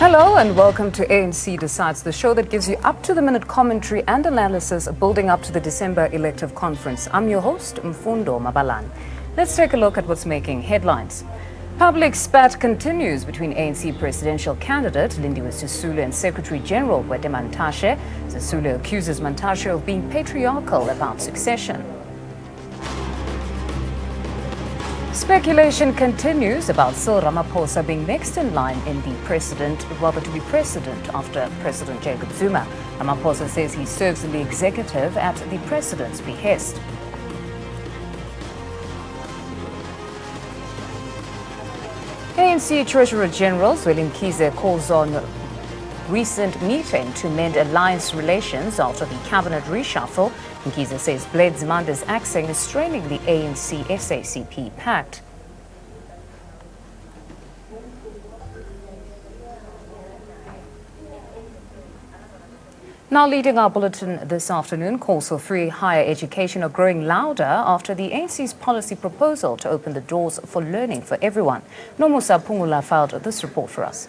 Hello and welcome to ANC Decides, the show that gives you up-to-the-minute commentary and analysis building up to the December elective conference. I'm your host, Mfundo Mabalan. Let's take a look at what's making headlines. Public spat continues between ANC presidential candidate Lindiwe Sisulu and Secretary General Gwede Mantashe. Sisulu accuses Mantashe of being patriarchal about succession. Speculation continues about Cyril Ramaphosa being next in line to be president after President Jacob Zuma. Ramaphosa says he serves in the executive at the president's behest. ANC Treasurer General Zweli Mkhize calls on recent meeting to mend alliance relations after the cabinet reshuffle. Mkhize says Blade Zimanda's axing is straining the ANC-SACP pact. Now leading our bulletin this afternoon, calls for free higher education are growing louder after the ANC's policy proposal to open the doors for learning for everyone. Nomusa Pungula filed this report for us.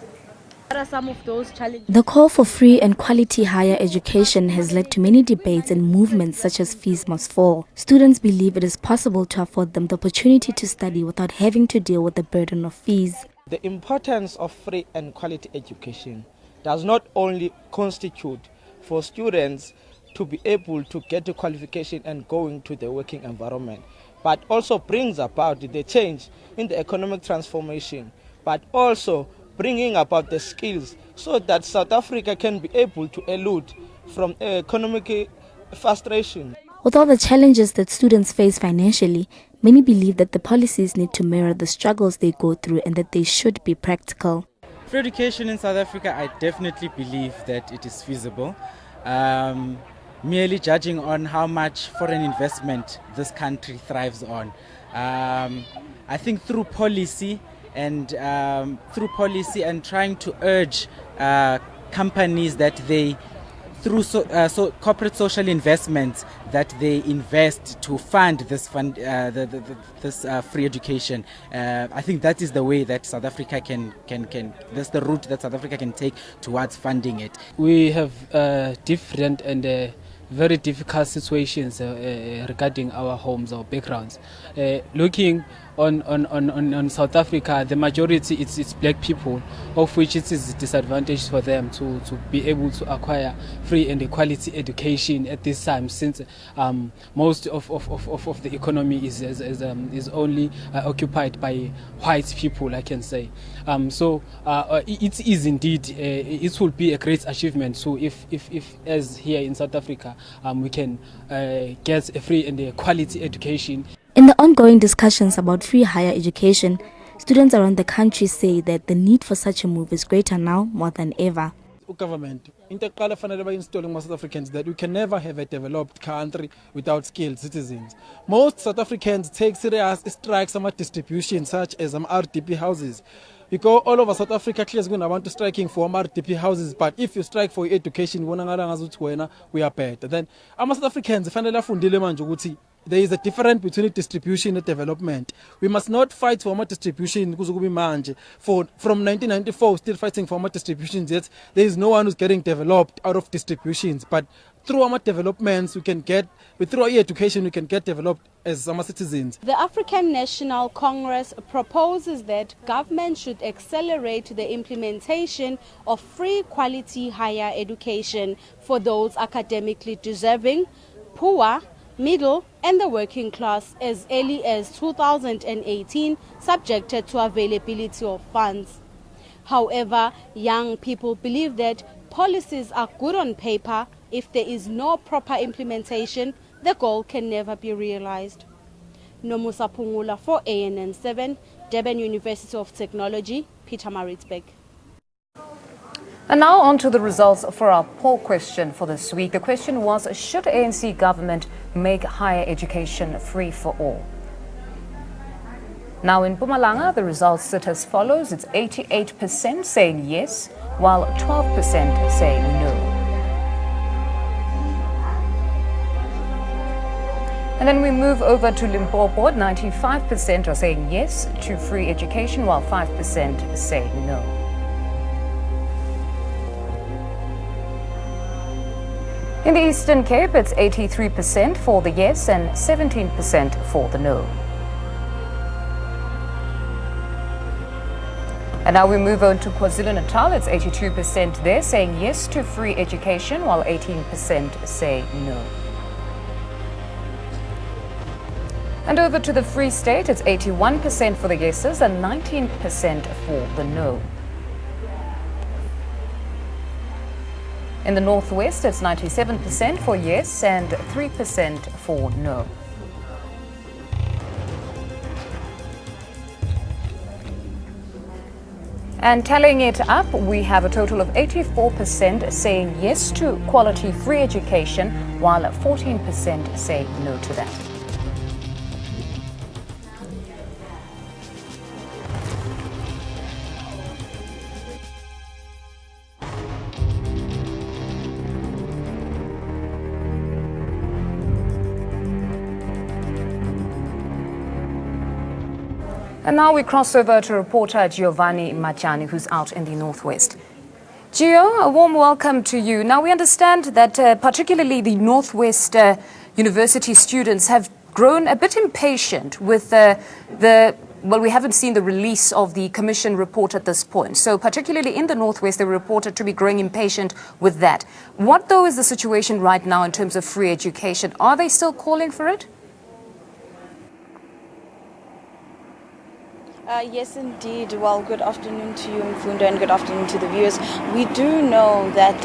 What are some of those challenges? The call for free and quality higher education has led to many debates and movements such as fees must fall. Students believe it is possible to afford them the opportunity to study without having to deal with the burden of fees. The importance of free and quality education does not only constitute for students to be able to get a qualification and go into the working environment, but also brings about the change in the economic transformation, but also bringing about the skills so that South Africa can be able to elude from economic frustration. With all the challenges that students face financially, many believe that the policies need to mirror the struggles they go through and that they should be practical. For education in South Africa, I definitely believe that it is feasible. Merely judging on how much foreign investment this country thrives on. I think through policy and trying to urge companies that they, through corporate social investments, that they invest to fund this free education. I think that is the way that South Africa that's the route that South Africa can take towards funding it. We have different and very difficult situations regarding our homes, our backgrounds. Looking on South Africa, the majority it's black people, of which it is a disadvantage for them to be able to acquire free and quality education at this time, since most of the economy is only occupied by white people, I can say. So it is indeed, it will be a great achievement. So if as here in South Africa, we can get a free and quality education. In the ongoing discussions about free higher education, students around the country say that the need for such a move is greater now more than ever. Government installing South Africans that we can never have a developed country without skilled citizens. Most South Africans take serious strikes on distribution, such as RDP houses. Because all over South Africa is going to want to striking for RDP houses, but if you strike for education, we are bad. Then South Africans there is a difference between distribution and development. We must not fight for more distribution. From 1994, still fighting for more distributions. Yet there is no one who's getting developed out of distributions. But through our developments, through our education, we can get developed as some citizens. The African National Congress proposes that government should accelerate the implementation of free quality higher education for those academically deserving, poor, middle and the working class as early as 2018, subjected to availability of funds. However, young people believe that policies are good on paper. If there is no proper implementation, the goal can never be realized. Nomusa Pungula for ANN7, Durban University of Technology, Pietermaritzburg. And now on to the results for our poll question for this week. The question was, should ANC government make higher education free for all? Now in Mpumalanga, the results sit as follows. It's 88% saying yes, while 12% say no. And then we move over to Limpopo. 95% are saying yes to free education, while 5% say no. In the Eastern Cape, it's 83% for the yes and 17% for the no. And now we move on to KwaZulu-Natal. It's 82% there saying yes to free education, while 18% say no. And over to the Free State, it's 81% for the yeses and 19% for the no. In the Northwest, it's 97% for yes and 3% for no. And tallying it up, we have a total of 84% saying yes to quality free education, while 14% say no to that. And now we cross over to reporter Giovanni Machani, who's out in the Northwest. Gio, a warm welcome to you. Now, we understand that particularly the Northwest University students have grown a bit impatient with well, we haven't seen the release of the Commission report at this point. So particularly in the Northwest, they were reported to be growing impatient with that. What, though, is the situation right now in terms of free education? Are they still calling for it? Yes, indeed. Well, good afternoon to you, Mfundo, and good afternoon to the viewers. We do know that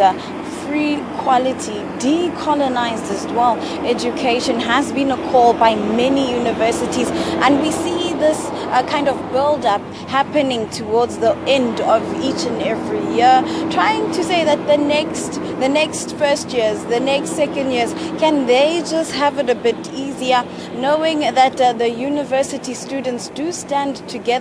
free, quality, decolonized as well education has been a call by many universities, and we see this kind of build-up happening towards the end of each and every year, trying to say that the next first years, the next second years, can they just have it a bit easier, knowing that the university students do stand together,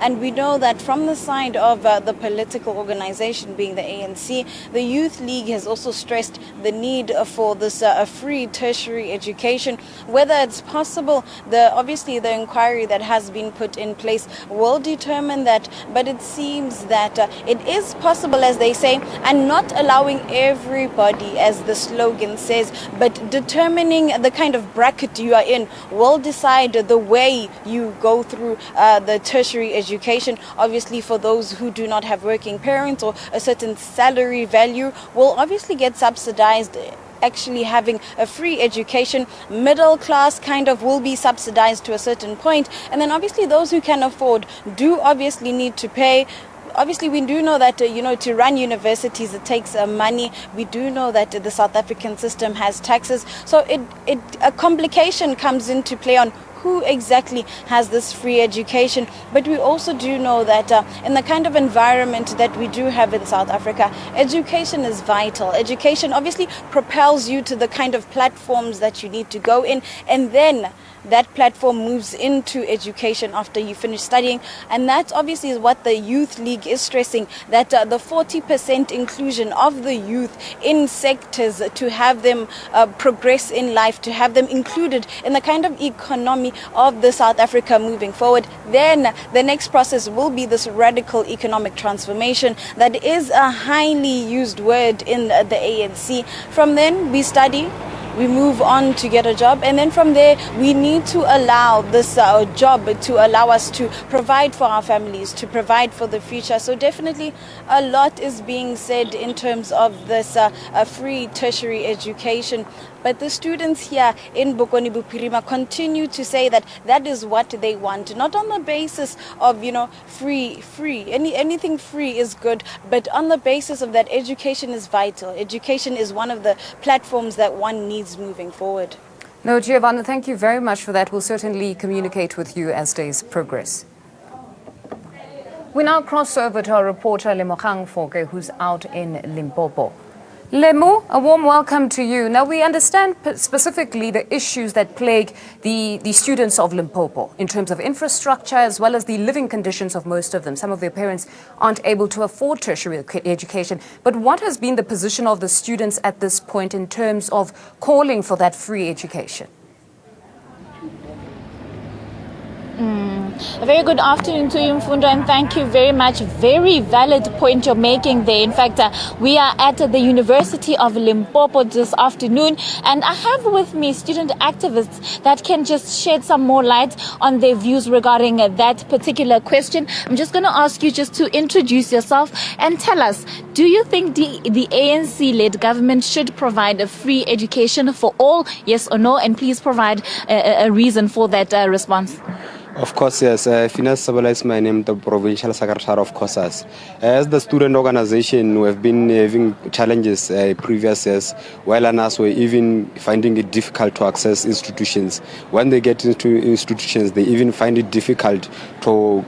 and we know that from the side of the political organization being the ANC, the Youth League has also stressed the need for this free tertiary education. Whether it's possible, obviously the inquiry that has been put in place will determine that, but it seems that it is possible, as they say, and not allowing everybody, as the slogan says, but determining the kind of bracket you are in will decide the way you go through the tertiary education. Obviously, for those who do not have working parents or a certain salary value, will obviously get subsidized. Actually having a free education, middle class kind of will be subsidized to a certain point, and then obviously those who can afford do obviously need to pay. Obviously, we do know that, to run universities, it takes money. We do know that the South African system has taxes. So a complication comes into play on who exactly has this free education. But we also do know that in the kind of environment that we do have in South Africa, education is vital. Education obviously propels you to the kind of platforms that you need to go in, and then that platform moves into education after you finish studying. And that obviously is what the Youth League is stressing, that the 40% inclusion of the youth in sectors, to have them progress in life, to have them included in the kind of economy of the South Africa moving forward. Then the next process will be this radical economic transformation that is a highly used word in the ANC. From then we study, we move on to get a job, and then from there we need to allow this job to allow us to provide for our families, to provide for the future. So definitely a lot is being said in terms of this free tertiary education. But the students here in Bokoni Bupirima continue to say that that is what they want, not on the basis of, free. Anything free is good, but on the basis of that education is vital. Education is one of the platforms that one needs moving forward. No, Giovanna, thank you very much for that. We'll certainly communicate with you as days progress. We now cross over to our reporter, Lemogang Foke, who's out in Limpopo. Lemo, a warm welcome to you. Now, we understand specifically the issues that plague the students of Limpopo in terms of infrastructure as well as the living conditions of most of them. Some of their parents aren't able to afford tertiary education. But what has been the position of the students at this point in terms of calling for that free education? A very good afternoon to you, Mfundo, and thank you very much. Very valid point you're making there. In fact, we are at the University of Limpopo this afternoon, and I have with me student activists that can just shed some more light on their views regarding that particular question. I'm just going to ask you just to introduce yourself and tell us, do you think the ANC-led government should provide a free education for all, yes or no? And please provide a reason for that response. Of course, yes. Finas Sabala is my name, the Provincial Secretary of COSAS. As the student organization, we have been having challenges previous years, while others were even finding it difficult to access institutions. When they get into institutions, they even find it difficult to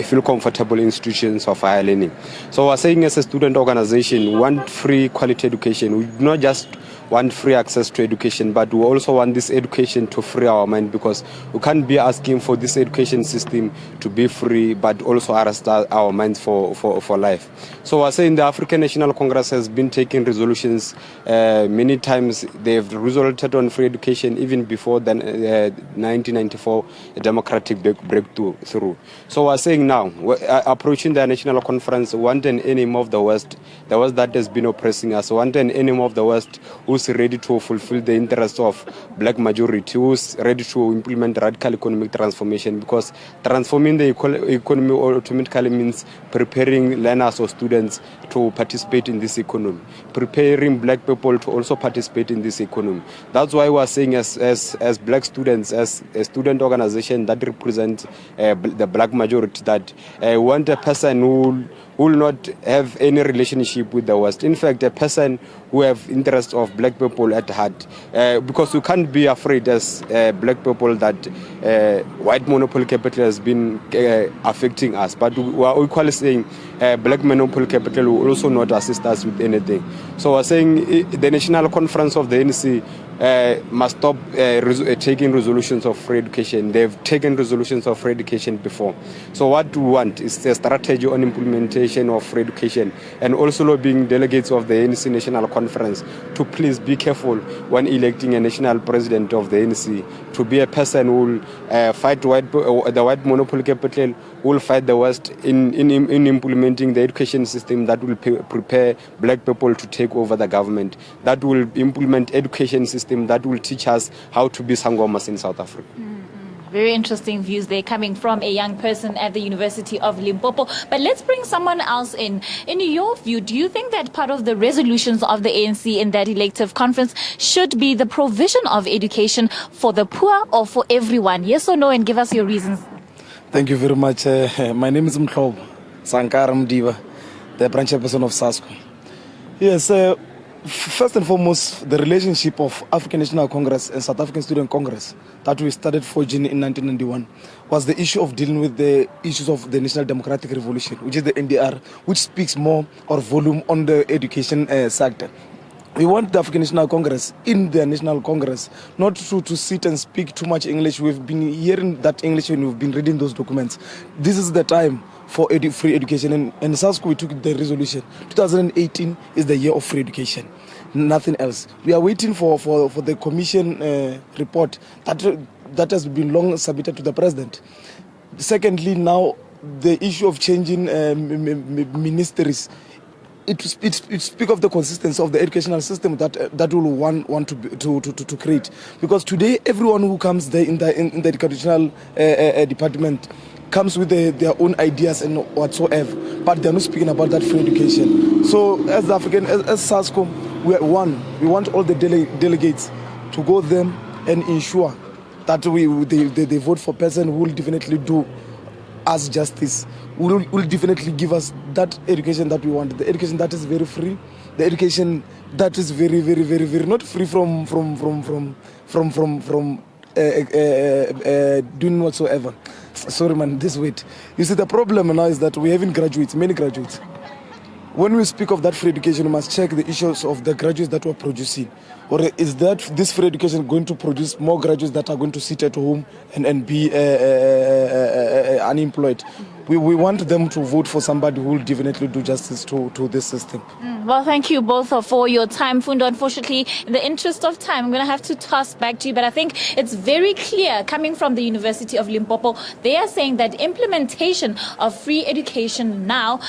feel comfortable in institutions of higher learning. So we're saying as a student organization, we want free quality education. We do not just want free access to education, but we also want this education to free our mind, because we can't be asking for this education system to be free but also arrest our minds for life. So we're saying the African National Congress has been taking resolutions many times. They've resulted on free education even before the 1994 democratic breakthrough. So we're saying now, approaching the national conference, we want an enemy of the West that has been oppressing us. We want an enemy of the West who's ready to fulfill the interests of black majority, who's ready to implement radical economic transformation, because transforming the economy automatically means preparing learners or students to participate in this economy, preparing black people to also participate in this economy. That's why we're saying as black students, as a student organization that represents the black majority, that want a person who will not have any relationship with the West. In fact, a person who have interests of black people at heart, because we can't be afraid as black people that white monopoly capital has been affecting us. But we are equally saying black monopoly capital will also not assist us with anything. So we're saying the National Conference of the ANC must stop taking resolutions of free education. They've taken resolutions of free education before. So what we want is a strategy on implementation of free education, and also lobbying delegates of the ANC National Conference to please be careful when electing a national president of the ANC, to be a person who will fight the white monopoly capital, who will fight the West in implementing the education system that will prepare black people to take over the government, that will implement education system that will teach us how to be sangomas in South Africa. Very interesting views there coming from a young person at the University of Limpopo. But let's bring someone else in. In your view, do you think that part of the resolutions of the ANC in that elective conference should be the provision of education for the poor or for everyone? Yes or no? And give us your reasons. Thank you very much. My name is Mhlobo Sankara Mdiba, the branch chairperson of SASCO. Yes, first and foremost, the relationship of African National Congress and South African Student Congress that we started forging in 1991 was the issue of dealing with the issues of the National Democratic Revolution, which is the NDR, which speaks more or volume on the education sector. We want the African National Congress in the National Congress not to sit and speak too much English. We've been hearing that English when we've been reading those documents. This is the time for free education. And SASCO, we took the resolution. 2018 is the year of free education. Nothing else. We are waiting for the commission report that has been long submitted to the president. Secondly, now the issue of changing ministries. It speaks of the consistency of the educational system that will want to create, because today everyone who comes there in the educational department comes with their own ideas and whatsoever, but they're not speaking about that free education. So as SASCO, we want all the delegates to go there and ensure that they vote for a person who will definitely do us justice, will definitely give us that education that we want, the education that is very free, the education that is very, very, very, very not free from doing whatsoever. Sorry, man, this wait. You see, the problem now is that we having graduates, many graduates. When we speak of that free education, we must check the issues of the graduates that we're producing. Or is that this free education going to produce more graduates that are going to sit at home and be unemployed? we want them to vote for somebody who will definitely do justice to this system. Well, thank you both for your time, Fundo. Unfortunately, in the interest of time, I'm going to have to toss back to you. But I think it's very clear, coming from the University of Limpopo, they are saying that implementation of free education now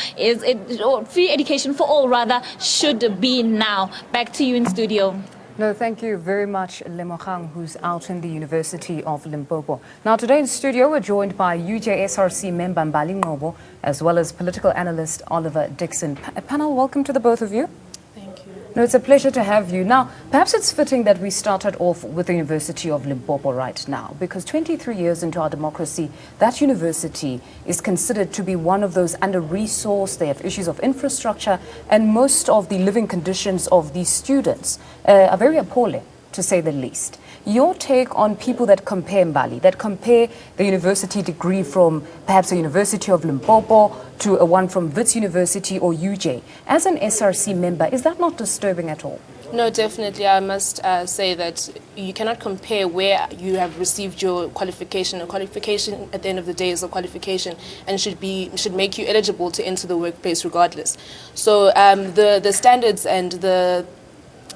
or free education for all rather, should be now. Back to you in studio. No, thank you very much, Lemogang, who's out in the University of Limpopo. Now, today in studio, we're joined by UJSRC member Mbali Ngobo, as well as political analyst Oliver Dixon. Panel, welcome to the both of you. Thank you. No, it's a pleasure to have you. Now, perhaps it's fitting that we started off with the University of Limpopo right now, because 23 years into our democracy, that university is considered to be one of those under-resourced. They have issues of infrastructure, and most of the living conditions of these students are very appalling, to say the least. Your take on people that compare Mbali, that compare the university degree from perhaps a University of Limpopo to a one from Wits University or UJ. As an SRC member, is that not disturbing at all? No, definitely. I must say that you cannot compare where you have received your qualification. A qualification at the end of the day is a qualification and should make you eligible to enter the workplace regardless. So the standards and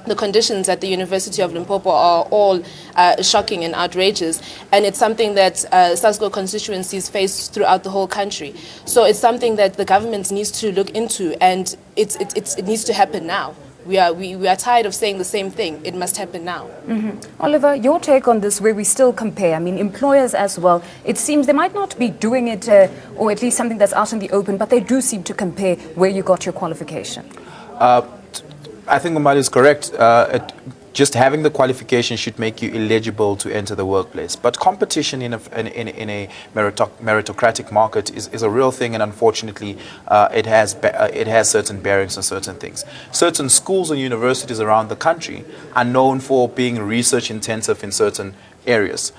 the conditions at the University of Limpopo are all shocking and outrageous, and it's something that SASCO constituencies face throughout the whole country. So it's something that the government needs to look into, and it needs to happen now. We are tired of saying the same thing. It must happen now. Oliver, your take on this, where we still compare. I mean, employers as well, it seems they might not be doing it, or at least something that's out in the open, but they do seem to compare where you got your qualification. I think Mbali is correct. Just having the qualification should make you eligible to enter the workplace. But competition in a meritocratic market is a real thing, and unfortunately, it has certain bearings on certain things. Certain schools and universities around the country are known for being research intensive in certain areas.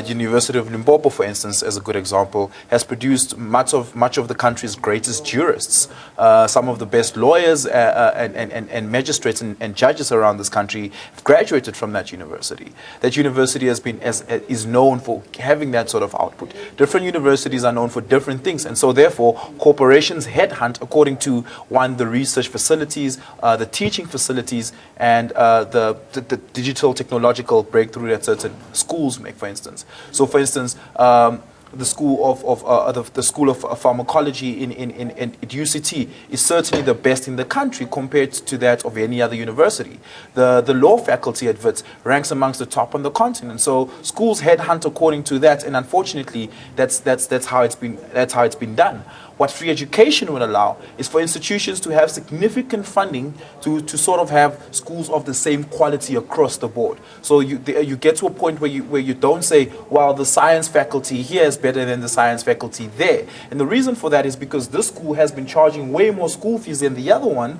University of Limpopo, for instance, as a good example, has produced much of the country's greatest jurists. Some of the best lawyers and magistrates and judges around this country have graduated from that university. That university is known for having that sort of output. Different universities are known for different things, and so therefore corporations headhunt according to the research facilities, the teaching facilities, and the digital technological breakthrough that certain schools make, for instance. So, for instance, the School of Pharmacology at UCT is certainly the best in the country compared to that of any other university. The law faculty at Wits ranks amongst the top on the continent. So schools headhunt according to that, and unfortunately, that's how it's been done. What free education would allow is for institutions to have significant funding to sort of have schools of the same quality across the board. So you get to a point where you don't say, well, the science faculty here is better than the science faculty there. And the reason for that is because this school has been charging way more school fees than the other one,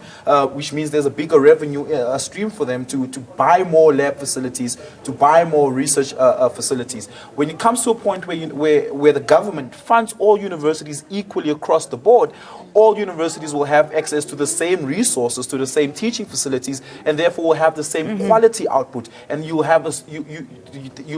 which means there's a bigger revenue stream for them to buy more lab facilities, to buy more research facilities. When it comes to a point where the government funds all universities equally across the board, all universities will have access to the same resources, to the same teaching facilities, and therefore will have the same quality output. And you'll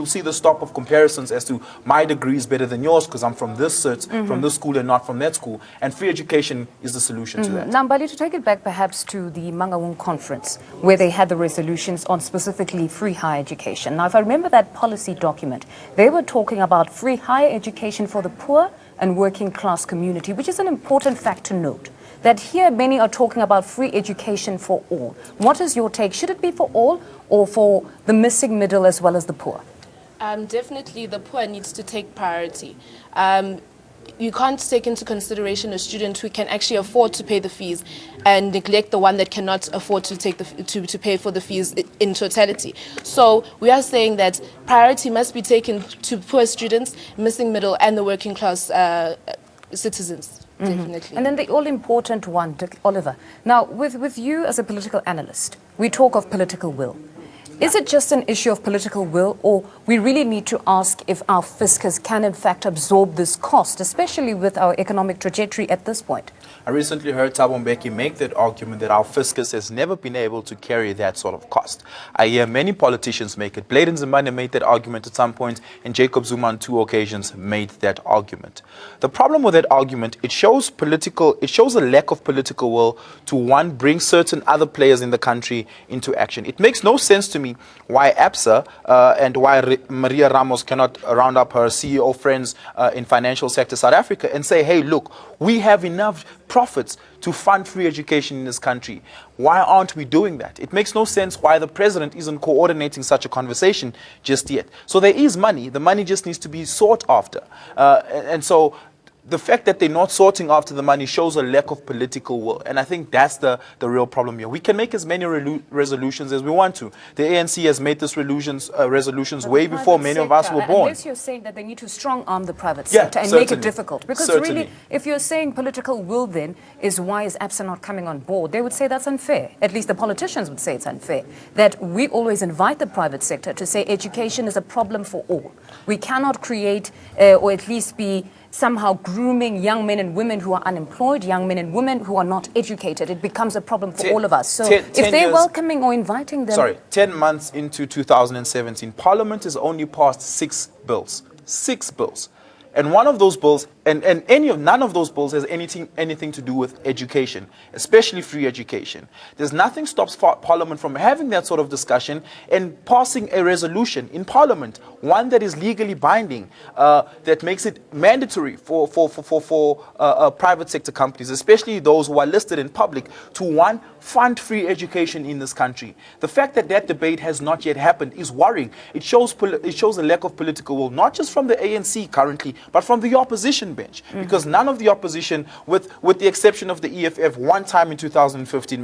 see the stop of comparisons as to my degree is better than yours because I'm from this from this school and not from that school. And free education is the solution to that. Now, Mbali, to take it back perhaps to the Mangaung conference, where they had the resolutions on specifically free higher education. Now, if I remember that policy document, they were talking about free higher education for the poor and working class community, which is an important fact to note. That here many are talking about free education for all. What is your take? Should it be for all or for the missing middle as well as the poor? Definitely the poor needs to take priority. You can't take into consideration a student who can actually afford to pay the fees and neglect the one that cannot afford to take to pay for the fees in totality. So we are saying that priority must be taken to poor students, missing middle, and the working class citizens. Definitely. And then the all-important one, Oliver. Now, with you as a political analyst, we talk of political will. Is it just an issue of political will, or we really need to ask if our fiscus can in fact absorb this cost, especially with our economic trajectory at this point? I recently heard Thabo Mbeki make that argument that our fiscus has never been able to carry that sort of cost. I hear many politicians make it. Blade Nzimande made that argument at some point, and Jacob Zuma on 2 occasions made that argument. The problem with that argument, it shows a lack of political will to, one, bring certain other players in the country into action. It makes no sense to me why APSA and why Maria Ramos cannot round up her CEO friends in financial sector South Africa and say, hey, look, we have enough profits to fund free education in this country. Why aren't we doing that? It makes no sense why the president isn't coordinating such a conversation just yet. So there is money. The money just needs to be sought after. And so the fact that they're not sorting after the money shows a lack of political will. And I think that's the real problem here. We can make as many resolutions as we want to. The ANC has made these resolutions way before many of us were born. Unless you're saying that they need to strong-arm the private sector and make it difficult. Because really, if you're saying political will then is why is APSA not coming on board, they would say that's unfair. At least the politicians would say it's unfair. That we always invite the private sector to say education is a problem for all. We cannot create or at least be somehow grooming young men and women who are unemployed, young men and women who are not educated. It becomes a problem for all of us. So if they're welcoming or inviting them... Sorry, 10 months into 2017, Parliament has only passed 6 bills. 6 bills. And one of those bills, none of those bills has anything to do with education, especially free education. There's nothing stops Parliament from having that sort of discussion and passing a resolution in Parliament, one that is legally binding, that makes it mandatory for private sector companies, especially those who are listed in public, to, one, fund free education in this country. The fact that that debate has not yet happened is worrying. It shows a lack of political will, not just from the ANC currently, but from the opposition bench, because none of the opposition, with the exception of the EFF, one time in 2015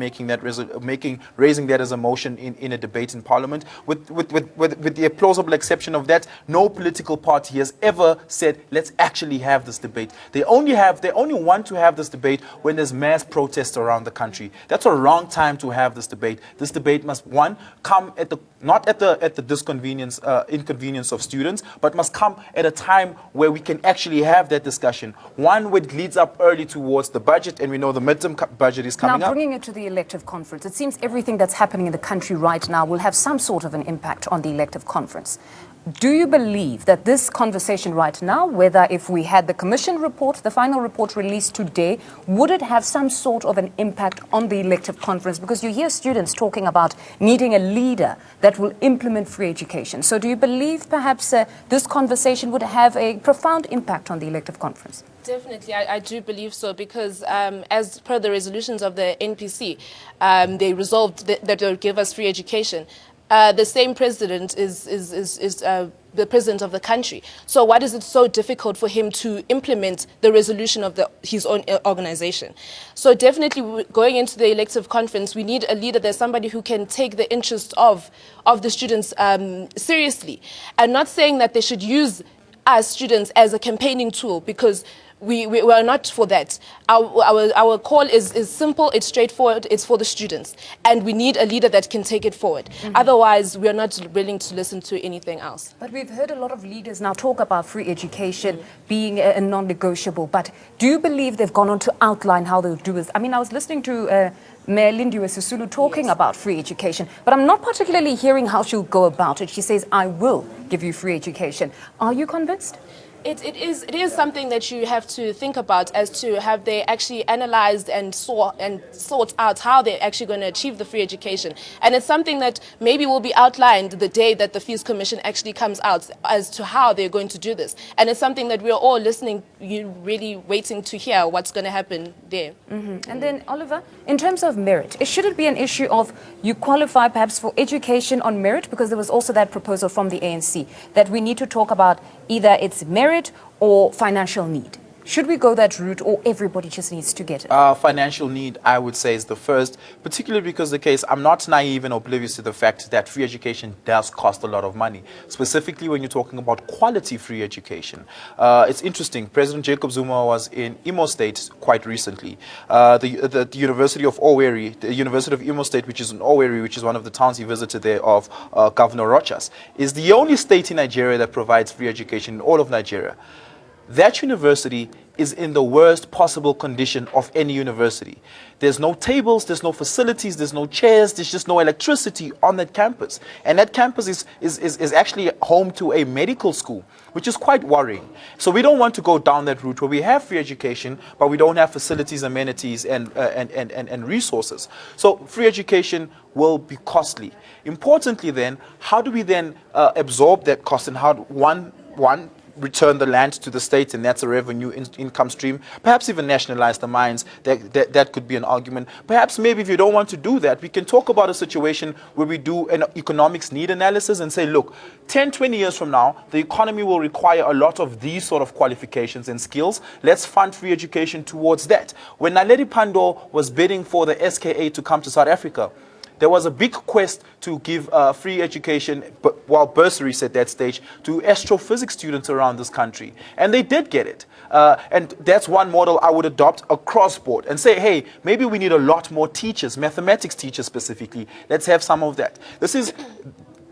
raising that as a motion in a debate in Parliament, with the plausible exception of that, no political party has ever said, let's actually have this debate. They only want to have this debate when there's mass protests around the country. That's a wrong time to have this debate. This debate must, one, come not at the inconvenience of students, but must come at a time where we can actually have that discussion. One which leads up early towards the budget, and we know the midterm budget is coming up. Now, bringing it to the elective conference, it seems everything that's happening in the country right now will have some sort of an impact on the elective conference. Do you believe that this conversation right now, whether if we had the commission report, the final report released today, would it have some sort of an impact on the elective conference? Because you hear students talking about needing a leader that will implement free education. So do you believe perhaps this conversation would have a profound impact on the elective conference? Definitely, I do believe so, because as per the resolutions of the NPC, they resolved that they would give us free education. The same president is the president of the country. So why is it so difficult for him to implement the resolution of his own organization? So definitely going into the elective conference, we need a leader. There's somebody who can take the interest of the students seriously, and not saying that they should use us students as a campaigning tool, because we are not for that. Our call is simple, it's straightforward, it's for the students. And we need a leader that can take it forward. Otherwise, we are not willing to listen to anything else. But we've heard a lot of leaders now talk about free education being a non-negotiable. But do you believe they've gone on to outline how they'll do this? I mean, I was listening to Mayor Lindiwe Sisulu talking about free education, but I'm not particularly hearing how she'll go about it. She says, I will give you free education. Are you convinced? It is something that you have to think about, as to have they actually analyzed and sought out how they're actually going to achieve the free education. And it's something that maybe will be outlined the day that the Fees Commission actually comes out as to how they're going to do this. And it's something that we're all listening, really waiting to hear what's going to happen there. And then, Oliver, in terms of merit, should it be an issue of you qualify perhaps for education on merit? Because there was also that proposal from the ANC that we need to talk about either it's merit or financial need. Should we go that route, or everybody just needs to get it? Financial need, I would say, is the first, particularly because I'm not naive and oblivious to the fact that free education does cost a lot of money, specifically when you're talking about quality free education. It's interesting. President Jacob Zuma was in Imo State quite recently. The University of Owerri, the University of Imo State, which is in Owerri, which is one of the towns he visited there, of Governor Rochas, is the only state in Nigeria that provides free education in all of Nigeria. That university is in the worst possible condition of any university. There's no tables, there's no facilities, there's no chairs, there's just no electricity on that campus. And that campus is actually home to a medical school, which is quite worrying. So we don't want to go down that route where we have free education, but we don't have facilities, amenities, and resources. So free education will be costly. Importantly then, how do we then absorb that cost, and how one return the land to the state, and that's a revenue income stream? Perhaps even nationalize the mines. That could be an argument. Perhaps maybe if you don't want to do that, we can talk about a situation where we do an economics need analysis and say, look, 10, 20 years from now, the economy will require a lot of these sort of qualifications and skills. Let's fund free education towards that. When Naledi Pandor was bidding for the SKA to come to South Africa, there was a big quest to give free education, while bursaries at that stage, to astrophysics students around this country. And they did get it. And that's one model I would adopt across board and say, hey, maybe we need a lot more teachers, mathematics teachers specifically. Let's have some of that. This is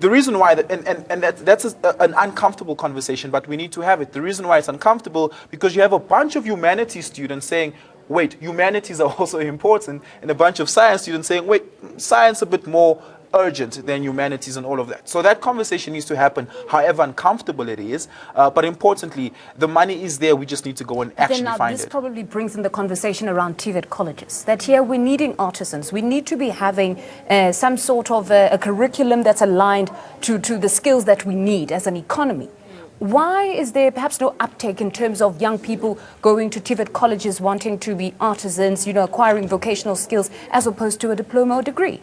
the reason why, that's an uncomfortable conversation, but we need to have it. The reason why it's uncomfortable, because you have a bunch of humanities students saying, wait, humanities are also important, and a bunch of science students saying, wait, science a bit more urgent than humanities and all of that. So that conversation needs to happen, however uncomfortable it is. But importantly, the money is there. We just need to go and actually find it. This probably brings in the conversation around TVET colleges, that here we're needing artisans. We need to be having some sort of a curriculum that's aligned to the skills that we need as an economy. Why is there perhaps no uptake in terms of young people going to TVET colleges wanting to be artisans, acquiring vocational skills, as opposed to a diploma or degree?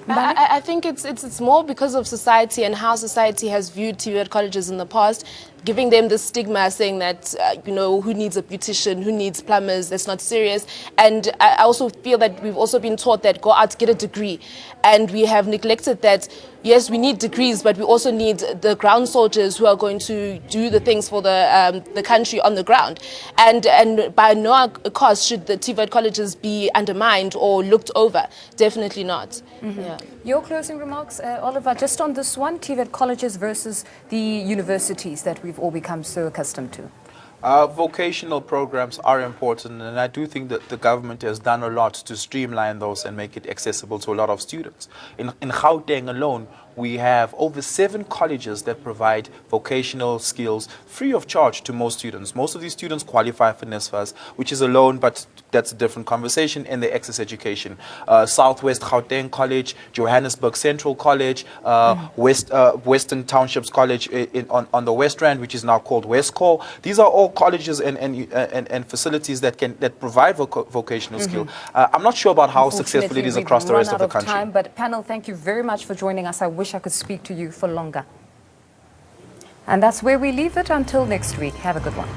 I think it's more because of society and how society has viewed TVET colleges in the past, giving them the stigma, saying that, who needs a beautician, who needs plumbers, that's not serious. And I also feel that we've also been taught that go out, get a degree. And we have neglected that, yes, we need degrees, but we also need the ground soldiers who are going to do the things for the country on the ground. And by no cost should the TVET colleges be undermined or looked over. Definitely not. Mm-hmm. Yeah. Your closing remarks, Oliver, just on this one, TVET colleges versus the universities that we've all become so accustomed to. Vocational programs are important, and I do think that the government has done a lot to streamline those and make it accessible to a lot of students. In Gauteng alone, we have over 7 colleges that provide vocational skills free of charge to most students. Most of these students qualify for NSFAS, which is a loan, but that's a different conversation, and the access education. Southwest Gauteng College, Johannesburg Central College, Western Townships College on the West Rand, which is now called Westcall. These are all colleges and facilities that provide vocational skill. I'm not sure about how successful it is across the rest of the country. Time, but panel, thank you very much for joining us. I wish I could speak to you for longer. And that's where we leave it until next week. Have a good one.